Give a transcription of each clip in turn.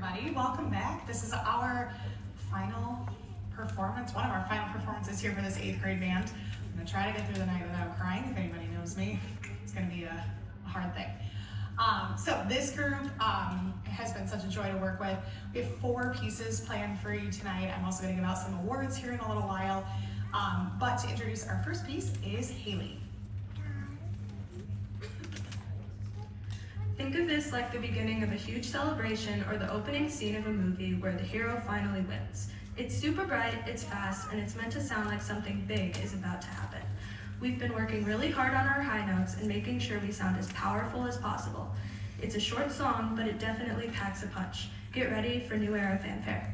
everybody. Welcome back. This is our final performance, one of our final performances here for this 8th grade band. I'm going to try to get through the night without crying. If anybody knows me, it's going to be a hard thing. So this group has been such a joy to work with. We have 4 pieces planned for you tonight. I'm also going to give out some awards here in a little while. But to introduce our first piece is Haley. Think of this like the beginning of a huge celebration or the opening scene of a movie where the hero finally wins. It's super bright, it's fast, and it's meant to sound like something big is about to happen. We've been working really hard on our high notes and making sure we sound as powerful as possible. It's a short song, but it definitely packs a punch. Get ready for New Era fanfare.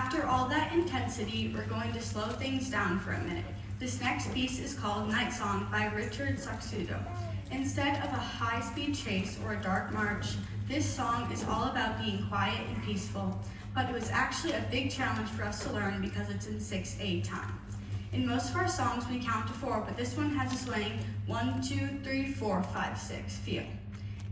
After all that intensity, we're going to slow things down for a minute. This next piece is called Night Song by Richard Saxudo. Instead of a high-speed chase or a dark march, this song is all about being quiet and peaceful, but it was actually a big challenge for us to learn because it's in 6/8 time. In most of our songs, we count to 4, but this one has a swaying 1, 2, 3, 4, 5, 6 feel.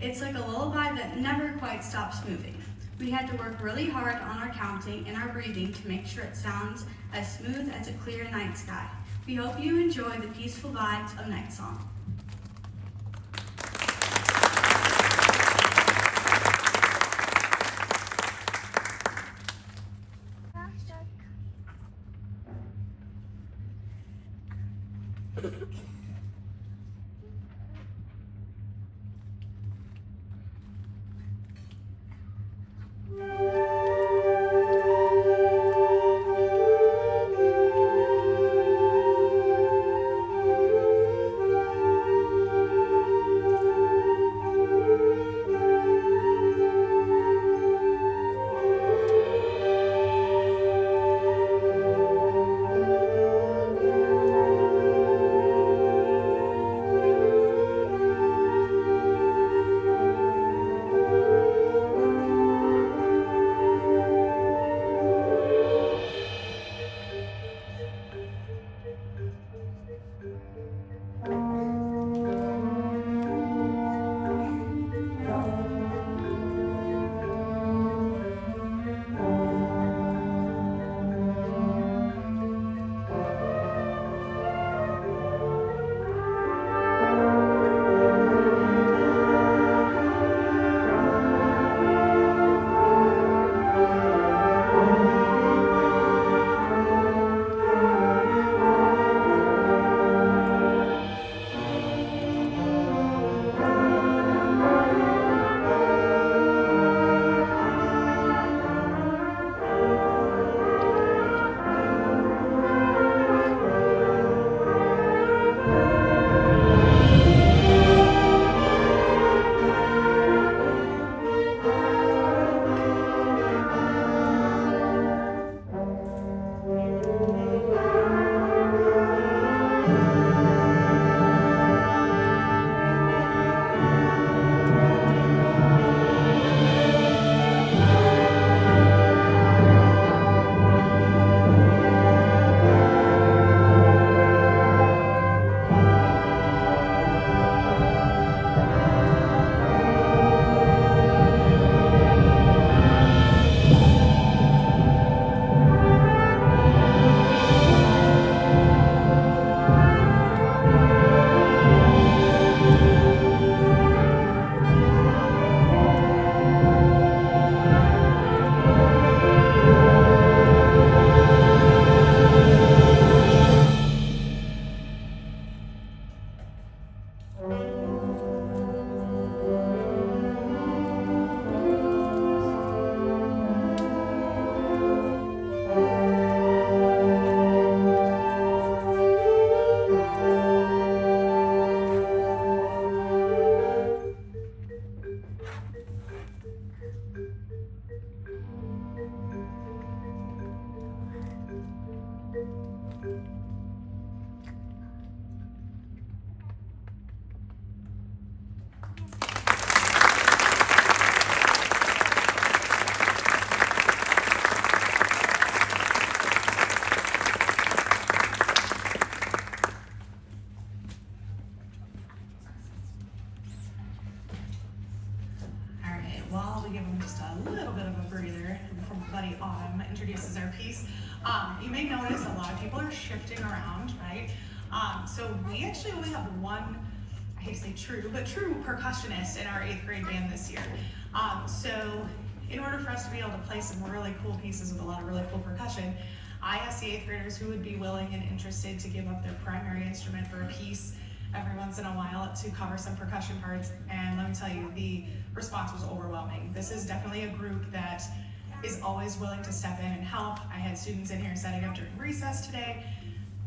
It's like a lullaby that never quite stops moving. We had to work really hard on our counting and our breathing to make sure it sounds as smooth as a clear night sky. We hope you enjoy the peaceful vibes of Night Song. while we give them just a little bit of a breather before Buddy Autumn introduces our piece. You may notice a lot of people are shifting around, right? So we actually only have one, I hate to say true percussionist in our 8th grade band this year. So in order for us to be able to play some really cool pieces with a lot of really cool percussion, I asked the 8th graders who would be willing and interested to give up their primary instrument for a piece every once in a while to cover some percussion parts, and let me tell you, the response was overwhelming. This is definitely a group that is always willing to step in and help. I had students in here setting up during recess today.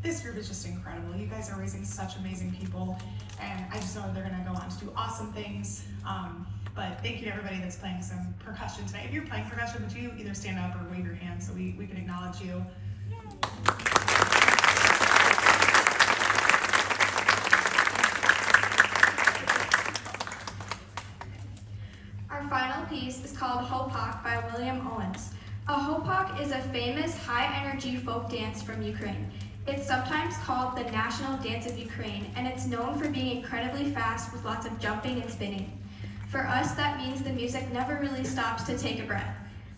This group is just incredible. You guys are raising such amazing people, and I just know they're gonna go on to do awesome things. But thank you to everybody that's playing some percussion tonight. If you're playing percussion, would you either stand up or wave your hand so we can acknowledge you? Our final piece is called Hopak by William Owens. A hopak is a famous high-energy folk dance from Ukraine. It's sometimes called the national dance of Ukraine, and it's known for being incredibly fast with lots of jumping and spinning. For us, that means the music never really stops to take a breath.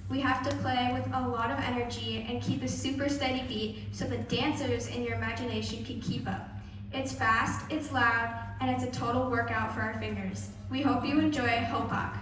We have to play with a lot of energy and keep a super steady beat so the dancers in your imagination can keep up. It's fast, it's loud, and it's a total workout for our fingers. We hope you enjoy Hopak.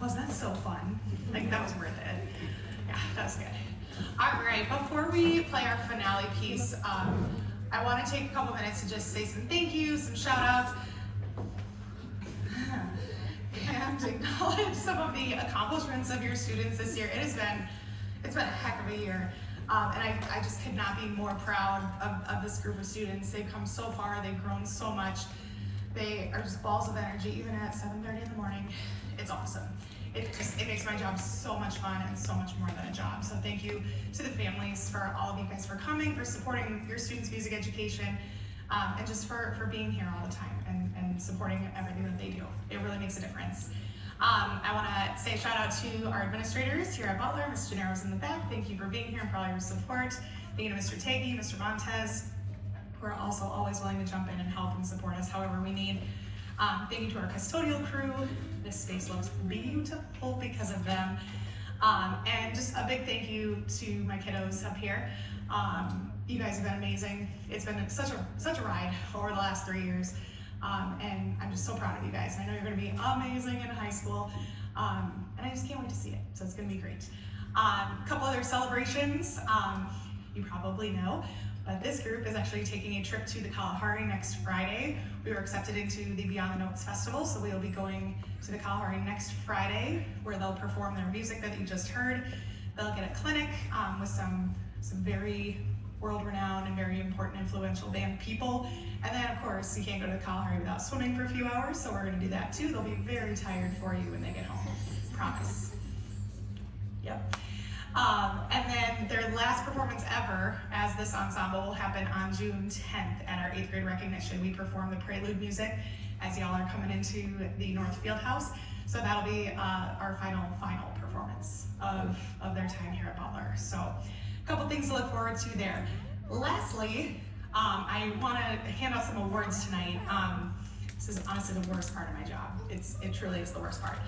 Wasn't that so fun? Like, that was worth it. Yeah, that was good. All right, before we play our finale piece, I want to take a couple minutes to just say some thank yous, some shout outs, and acknowledge some of the accomplishments of your students this year. It's been a heck of a year. And I just could not be more proud of this group of students. They've come so far, they've grown so much. They are just balls of energy, even at 7:30 in the morning. It's awesome. It makes my job so much fun and so much more than a job. So thank you to the families, for all of you guys for coming, for supporting your students' music education, and just for being here all the time and supporting everything that they do. It really makes a difference. I want to say a shout out to our administrators here at Butler. Ms. Gennaro's in the back. Thank you for being here and for all your support. Thank you to Mr. Taggy, Mr. Montez, who are also always willing to jump in and help and support us however we need. Thank you to our custodial crew. This space looks beautiful because of them. And just a big thank you to my kiddos up here. You guys have been amazing. It's been such a ride over the last 3 years. And I'm just so proud of you guys. I know you're gonna be amazing in high school. And I just can't wait to see it. So it's gonna be great. A couple other celebrations, you probably know, but this group is actually taking a trip to the Kalahari next Friday. We were accepted into the Beyond the Notes Festival, so we will be going to the Kalahari next Friday, where they'll perform their music that you just heard. They'll get a clinic with some very world-renowned and very important influential band people. And then of course, you can't go to the Kalahari without swimming for a few hours, so we're gonna do that too. They'll be very tired for you when they get home, promise. Yep. And then their last performance ever as this ensemble will happen on June 10th at our 8th grade recognition. We perform the prelude music as y'all are coming into the North Field House. So that'll be our final performance of their time here at Butler. So a couple things to look forward to there. Lastly, I want to hand out some awards tonight. This is honestly the worst part of my job. It truly is the worst part.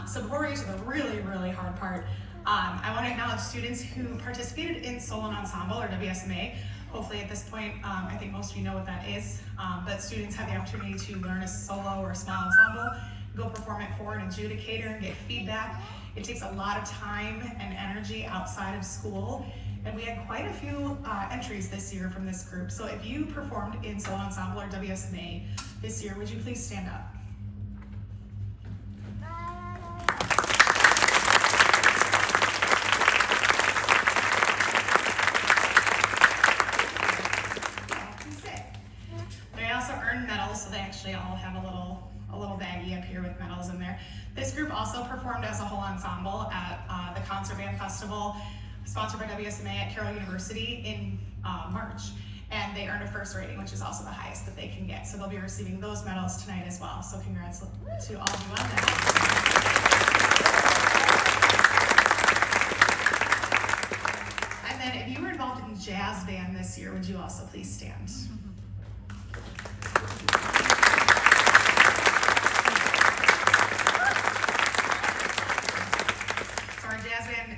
So before we get to the really, really hard part, I want to acknowledge students who participated in Solo and Ensemble, or WSMA. Hopefully at this point, I think most of you know what that is, but students have the opportunity to learn a solo or a small ensemble, go perform it for an adjudicator and get feedback. It takes a lot of time and energy outside of school, and we had quite a few entries this year from this group. So if you performed in Solo Ensemble or WSMA this year, would you please stand up? So they actually all have a little baggie up here with medals in there. This group also performed as a whole ensemble at the Concert Band Festival, sponsored by WSMA at Carroll University in March. And they earned a first rating, which is also the highest that they can get. So they'll be receiving those medals tonight as well. So congrats to all of you on that. And then if you were involved in jazz band this year, would you also please stand?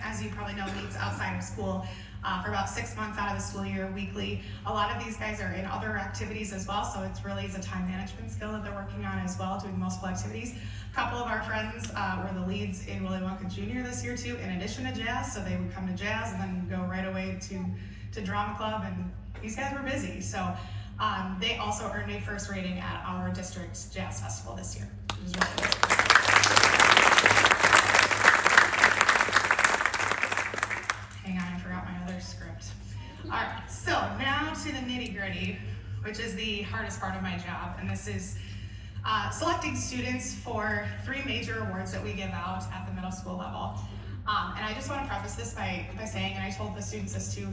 As you probably know, meets outside of school for about 6 months out of the school year, weekly. A lot of these guys are in other activities as well, so it's really a time management skill that they're working on as well, doing multiple activities. A couple of our friends were the leads in Willy Wonka Jr. this year too, in addition to jazz, so they would come to jazz and then go right away to drama club, and these guys were busy. So they also earned a first rating at our district jazz festival this year, which was really good. Hang on, I forgot my other script. All right, so now to the nitty-gritty, which is the hardest part of my job, and this is selecting students for 3 major awards that we give out at the middle school level. And I just want to preface this by saying, and I told the students this too,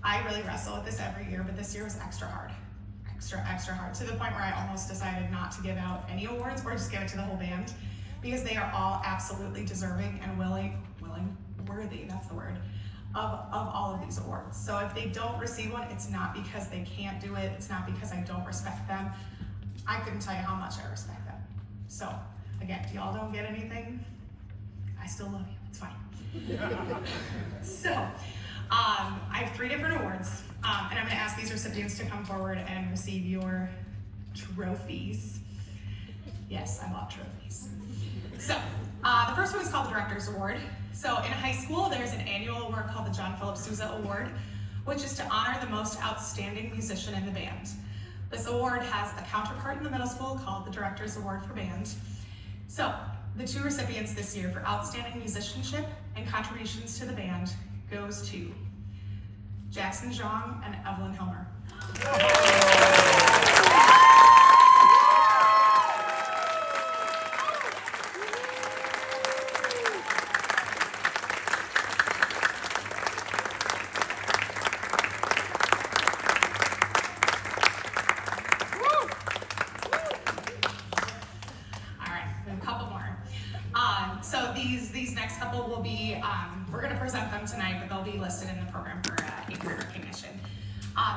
I really wrestle with this every year, but this year was extra hard, extra hard, to the point where I almost decided not to give out any awards or just give it to the whole band, because they are all absolutely deserving and worthy, that's the word, of all of these awards. So if they don't receive one, it's not because they can't do it, it's not because I don't respect them. I couldn't tell you how much I respect them. So again, if y'all don't get anything, I still love you, it's fine. So I have 3 different awards, and I'm gonna ask these recipients to come forward and receive your trophies. Yes, I love trophies. So the first one is called the Director's Award. So in high school, there's an annual award called the John Philip Sousa Award, which is to honor the most outstanding musician in the band. This award has a counterpart in the middle school called the Director's Award for Band. So the 2 recipients this year for outstanding musicianship and contributions to the band goes to Jackson Zhang and Evelyn Hilmer. These next couple will be, we're going to present them tonight, but they'll be listed in the program for 8th grade recognition.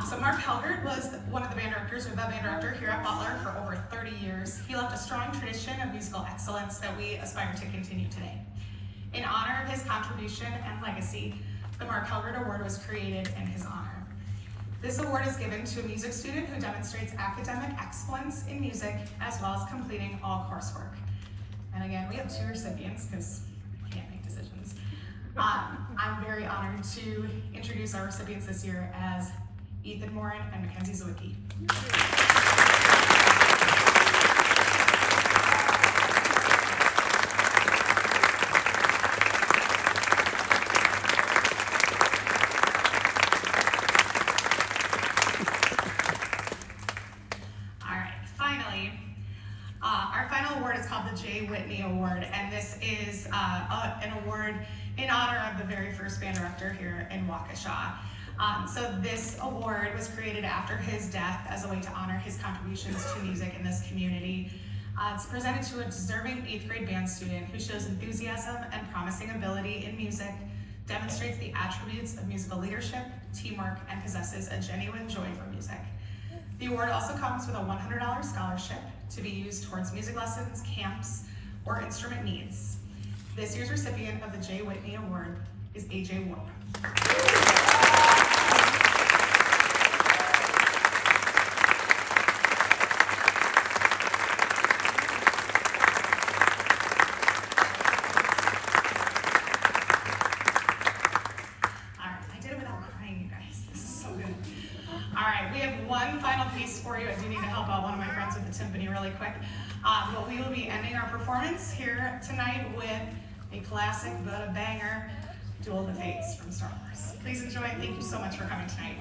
So Mark Helgert was one of the band directors, or the band director here at Butler for over 30 years. He left a strong tradition of musical excellence that we aspire to continue today. In honor of his contribution and legacy, the Mark Helgert Award was created in his honor. This award is given to a music student who demonstrates academic excellence in music, as well as completing all coursework. And again, we have 2 recipients because we can't make decisions. I'm very honored to introduce our recipients this year as Ethan Morin and Mackenzie Zwicky. Our final award is called the J. Whitney Award, and this is an award in honor of the very first band director here in Waukesha. So this award was created after his death as a way to honor his contributions to music in this community. It's presented to a deserving 8th grade band student who shows enthusiasm and promising ability in music, demonstrates the attributes of musical leadership, teamwork, and possesses a genuine joy for music. The award also comes with a $100 scholarship to be used towards music lessons, camps, or instrument needs. This year's recipient of the J. Whitney Award is AJ Warp. One final piece for you. I do need to help out one of my friends with the timpani really quick. But we will be ending our performance here tonight with a classic but a banger, Duel of the Fates from Star Wars. Please enjoy it. Thank you so much for coming tonight.